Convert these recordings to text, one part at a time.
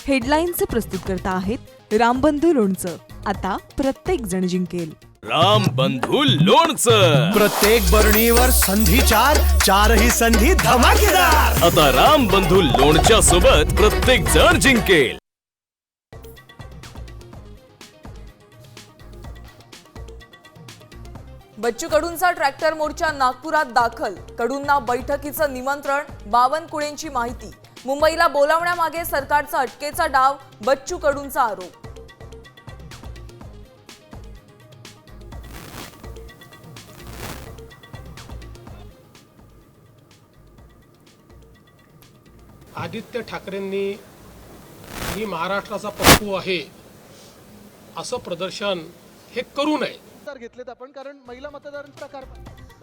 हेडलाईनचे प्रस्तुतकर्ता आहेत रामबंधू लोणचं. आता प्रत्येक जण जिंकेल. रामबंधू लोणचं. प्रत्येक बरणीवर संधी चार, चारही संधी धमाकेदार. आता रामबंधू लोणच्या सोबत प्रत्येक जण जिंकेल. बच्चू कडूंचा ट्रॅक्टर मोर्चा नागपुरात दाखल. कडूंना बैठकीचं निमंत्रण. बावनकुळेंची माहिती. मुंबईला बोलावण्यामागे सरकारचा अटकेचा डाव. बच्चू कडूंचा आरोप. आदित्य ठाकरेंनी मी महाराष्ट्राचा पप्पू आहे असं प्रदर्शन हे करू नये. घेतलेत आपण, कारण महिला मतदारांचा प्रकार.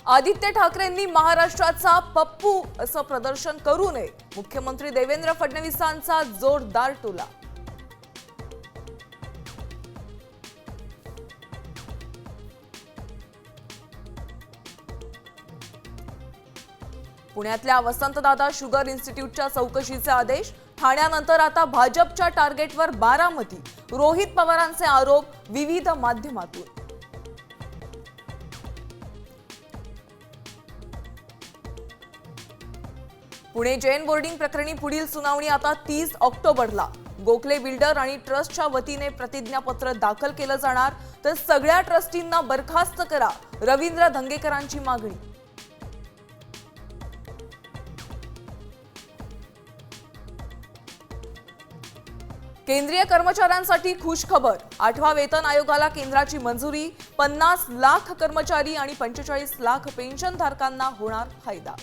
आदित्य ठाकरेंनी महाराष्ट्राचा पप्पू असं प्रदर्शन करू नये. मुख्यमंत्री देवेंद्र फडणवीसांचा जोरदार टोला. पुण्यातल्या वसंतदादा शुगर इन्स्टिट्यूटच्या चौकशीचे आदेश. ठाण्यानंतर आता भाजपच्या टार्गेटवर बारामती. रोहित पवारांचे आरोप विविध माध्यमातून. पुणे जैन बोर्डिंग प्रकरणी पुढील सुनावणी आता 30 ऑक्टोबरला. गोखले बिल्डर आणि ट्रस्टच्या वतीने प्रतिज्ञापत्र दाखल केलं जाणार. तर सगळ्या ट्रस्टींना बरखास्त करा, रवींद्र धंगेकरांची मागणी. केंद्रीय कर्मचाऱ्यांसाठी खुश खबर. 8व्या वेतन आयोगाला केंद्राची मंजुरी. 50 लाख कर्मचारी आणि 45 लाख पेन्शनधारकांना होणार फायदा.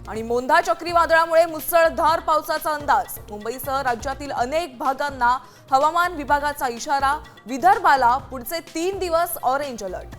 आणि मोंधा चक्रीवादळामुळे मुसळधार पावसाचा अंदाज. मुंबईसह राज्यातील अनेक भागांना हवामान विभागाचा इशारा. विदर्भाला पुढचे 3 दिवस ऑरेंज अलर्ट.